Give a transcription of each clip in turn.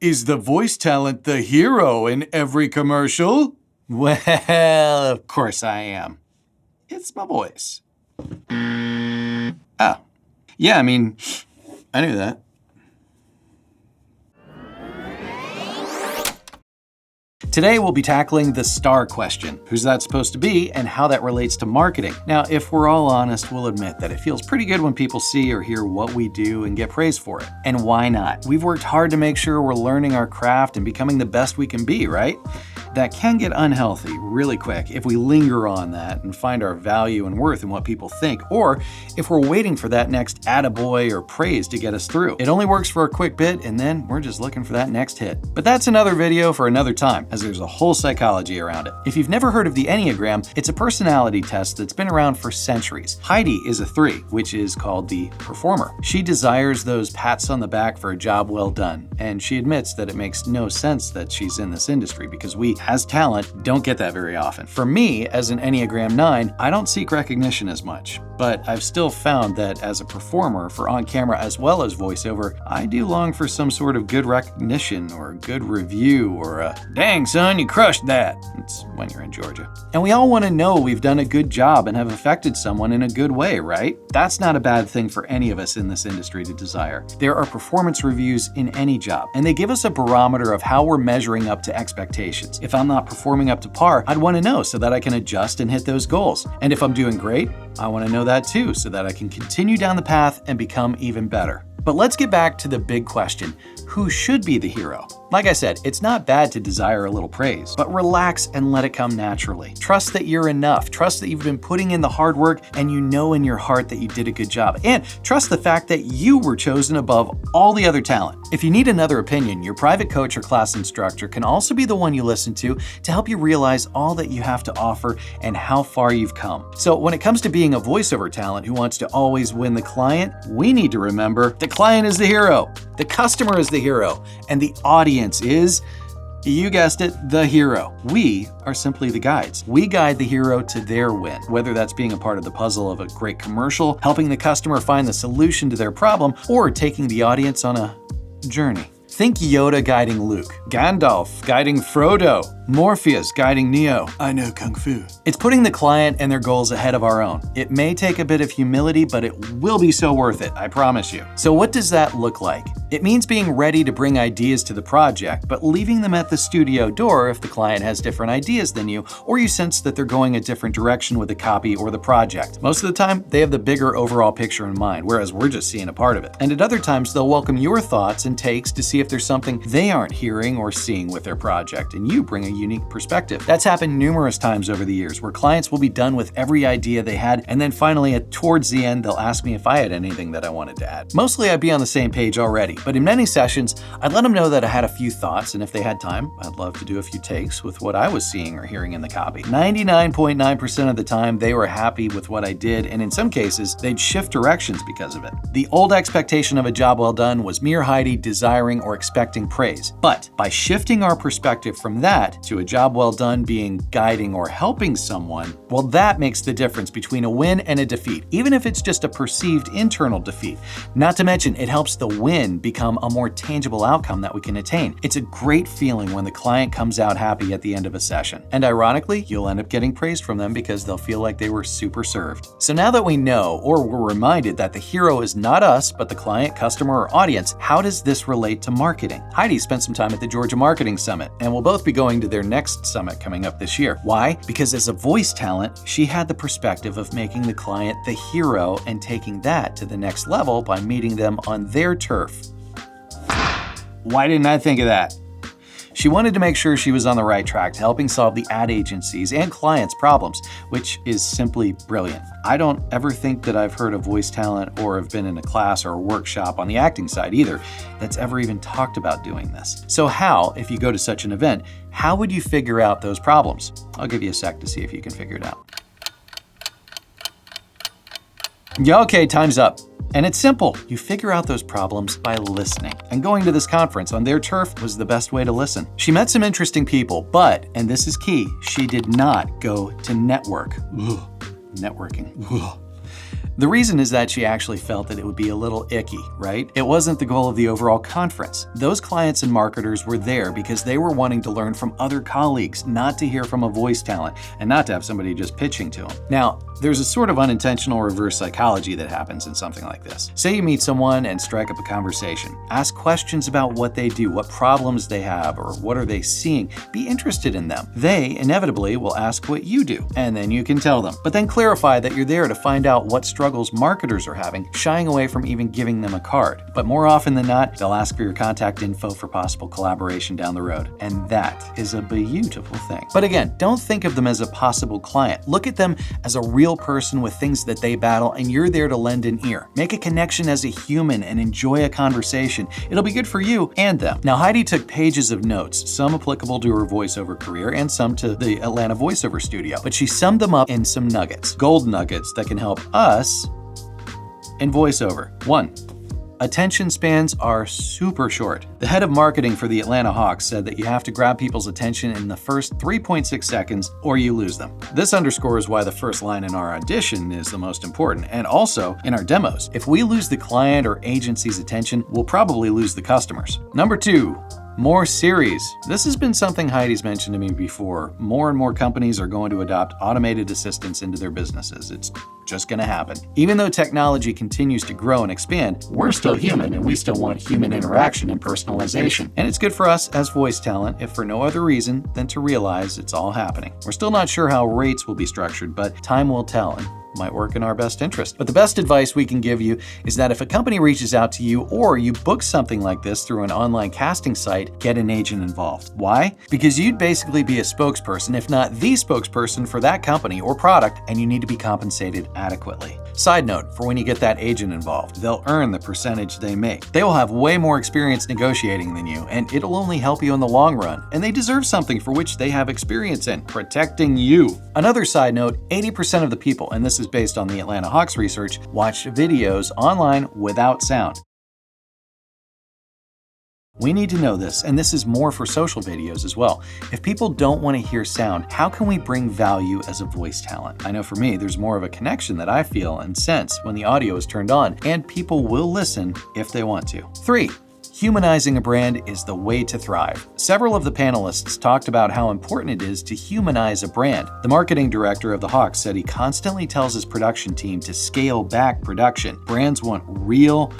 Is the voice talent the hero in every commercial? Well, of course I am. It's my voice. Oh. Yeah, I mean, I knew that. Today we'll be tackling the STAR question. Who's that supposed to be and how that relates to marketing? Now, if we're all honest, we'll admit that it feels pretty good when people see or hear what we do and get praised for it. And why not? We've worked hard to make sure we're learning our craft and becoming the best we can be, right? That can get unhealthy really quick if we linger on that and find our value and worth in what people think, or if we're waiting for that next attaboy or praise to get us through. It only works for a quick bit and then we're just looking for that next hit. But that's another video for another time, as there's a whole psychology around it. If you've never heard of the Enneagram, it's a personality test that's been around for centuries. Heidi is a 3, which is called the performer. She desires those pats on the back for a job well done, and she admits that it makes no sense that she's in this industry because we, as talent, don't get that very often. For me, as an Enneagram 9, I don't seek recognition as much, but I've still found that as a performer for on-camera as well as voiceover, I do long for some sort of good recognition or good review or a, "Dang son, you crushed that." It's when you're in Georgia. And we all want to know we've done a good job and have affected someone in a good way, right? That's not a bad thing for any of us in this industry to desire. There are performance reviews in any job, and they give us a barometer of how we're measuring up to expectations. If I'm not performing up to par, I'd want to know so that I can adjust and hit those goals. And if I'm doing great, I want to know that too so that I can continue down the path and become even better. But let's get back to the big question. Who should be the hero? Like I said, it's not bad to desire a little praise, but relax and let it come naturally. Trust that you're enough. Trust that you've been putting in the hard work and you know in your heart that you did a good job. And trust the fact that you were chosen above all the other talent. If you need another opinion, your private coach or class instructor can also be the one you listen to help you realize all that you have to offer and how far you've come. So when it comes to being a voiceover talent who wants to always win the client, we need to remember the client is the hero, the customer is the hero, and the audience is, you guessed it, the hero. We are simply the guides. We guide the hero to their win, whether that's being a part of the puzzle of a great commercial, helping the customer find the solution to their problem, or taking the audience on a journey. Think Yoda guiding Luke, Gandalf guiding Frodo, Morpheus guiding Neo. I know Kung Fu. It's putting the client and their goals ahead of our own. It may take a bit of humility, but it will be so worth it, I promise you. So what does that look like? It means being ready to bring ideas to the project, but leaving them at the studio door if the client has different ideas than you, or you sense that they're going a different direction with the copy or the project. Most of the time, they have the bigger overall picture in mind, whereas we're just seeing a part of it. And at other times, they'll welcome your thoughts and takes to see if there's something they aren't hearing or seeing with their project, and you bring a unique perspective. That's happened numerous times over the years, where clients will be done with every idea they had, and then finally, towards the end, they'll ask me if I had anything that I wanted to add. Mostly, I'd be on the same page already, but in many sessions, I'd let them know that I had a few thoughts, and if they had time, I'd love to do a few takes with what I was seeing or hearing in the copy. 99.9% of the time, they were happy with what I did, and in some cases, they'd shift directions because of it. The old expectation of a job well done was me or Heidi desiring or expecting praise. But by shifting our perspective from that to a job well done being guiding or helping someone, well, that makes the difference between a win and a defeat, even if it's just a perceived internal defeat. Not to mention, it helps the win become a more tangible outcome that we can attain. It's a great feeling when the client comes out happy at the end of a session. And ironically, you'll end up getting praised from them because they'll feel like they were super served. So now that we know, or we're reminded that the hero is not us, but the client, customer, or audience, how does this relate to marketing? Heidi spent some time at the Georgia Marketing Summit, and we'll both be going to their next summit coming up this year. Why? Because as a voice talent, she had the perspective of making the client the hero and taking that to the next level by meeting them on their turf. Why didn't I think of that? She wanted to make sure she was on the right track to helping solve the ad agencies and clients' problems, which is simply brilliant. I don't ever think that I've heard of voice talent or have been in a class or a workshop on the acting side either that's ever even talked about doing this. So how, if you go to such an event, how would you figure out those problems? I'll give you a sec to see if you can figure it out. Yeah, okay, time's up. And it's simple. You figure out those problems by listening. And going to this conference on their turf was the best way to listen. She met some interesting people, but, and this is key, she did not go to network. Ugh. Networking. Ugh. The reason is that she actually felt that it would be a little icky, right? It wasn't the goal of the overall conference. Those clients and marketers were there because they were wanting to learn from other colleagues, not to hear from a voice talent, and not to have somebody just pitching to them. Now, there's a sort of unintentional reverse psychology that happens in something like this. Say you meet someone and strike up a conversation. Ask questions about what they do, what problems they have, or what are they seeing. Be interested in them. They inevitably will ask what you do, and then you can tell them. But then clarify that you're there to find out what struggles marketers are having, shying away from even giving them a card. But more often than not, they'll ask for your contact info for possible collaboration down the road. And that is a beautiful thing. But again, don't think of them as a possible client. Look at them as a real person with things that they battle, and you're there to lend an ear. Make a connection as a human and enjoy a conversation. It'll be good for you and them. Now, Heidi took pages of notes, some applicable to her voiceover career and some to the Atlanta Voiceover Studio, but she summed them up in some nuggets, gold nuggets that can help us in voiceover. 1. Attention spans are super short. The head of marketing for the Atlanta Hawks said that you have to grab people's attention in the first 3.6 seconds or you lose them. This underscores why the first line in our audition is the most important, and also in our demos. If we lose the client or agency's attention, we'll probably lose the customers. Number 2. More series. This has been something Heidi's mentioned to me before. More and more companies are going to adopt automated assistants into their businesses. It's just going to happen. Even though technology continues to grow and expand, we're still human and we still want human interaction and personalization. And it's good for us as voice talent, if for no other reason than to realize it's all happening. We're still not sure how rates will be structured, but time will tell and might work in our best interest. But the best advice we can give you is that if a company reaches out to you or you book something like this through an online casting site, get an agent involved. Why? Because you'd basically be a spokesperson, if not the spokesperson for that company or product, and you need to be compensated adequately. Side note, for when you get that agent involved, they'll earn the percentage they make. They will have way more experience negotiating than you, and it'll only help you in the long run. And they deserve something for which they have experience in, protecting you. Another side note, 80% of the people, and this is based on the Atlanta Hawks research, watch videos online without sound. We need to know this, and this is more for social videos as well. If people don't want to hear sound, how can we bring value as a voice talent? I know for me, there's more of a connection that I feel and sense when the audio is turned on, and people will listen if they want to. 3. Humanizing a brand is the way to thrive. Several of the panelists talked about how important it is to humanize a brand. The marketing director of the Hawks said he constantly tells his production team to scale back production. Brands want real,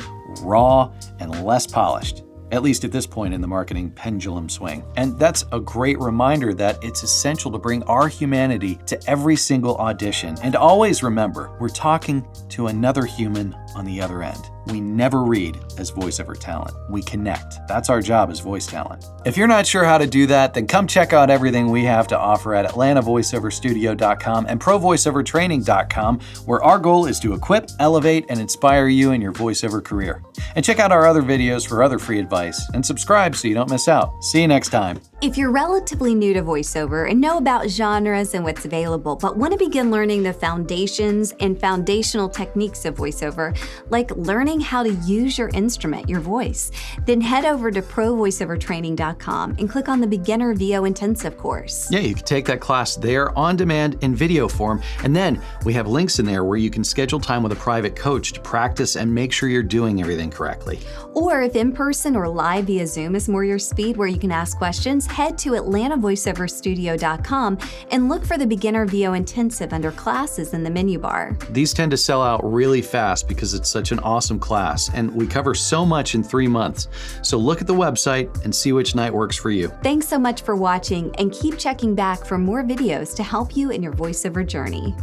raw, and less polished. At least at this point in the marketing pendulum swing. And that's a great reminder that it's essential to bring our humanity to every single audition. And always remember, we're talking to another human on the other end. We never read as voiceover talent. We connect. That's our job as voice talent. If you're not sure how to do that, then come check out everything we have to offer at atlantavoiceoverstudio.com and provoiceovertraining.com, where our goal is to equip, elevate, and inspire you in your voiceover career. And check out our other videos for other free advice, and subscribe so you don't miss out. See you next time. If you're relatively new to voiceover and know about genres and what's available, but want to begin learning the foundations and foundational techniques of voiceover, like learning how to use your instrument, your voice, then head over to provoiceovertraining.com and click on the Beginner VO Intensive course. Yeah, you can take that class there on demand in video form, and then we have links in there where you can schedule time with a private coach to practice and make sure you're doing everything correctly. Or if in person or live via Zoom is more your speed, where you can ask questions, head to atlantavoiceoverstudio.com and look for the Beginner VO Intensive under classes in the menu bar. These tend to sell out really fast because it's such an awesome class, and we cover so much in 3 months. So look at the website and see which night works for you. Thanks so much for watching, and keep checking back for more videos to help you in your voiceover journey.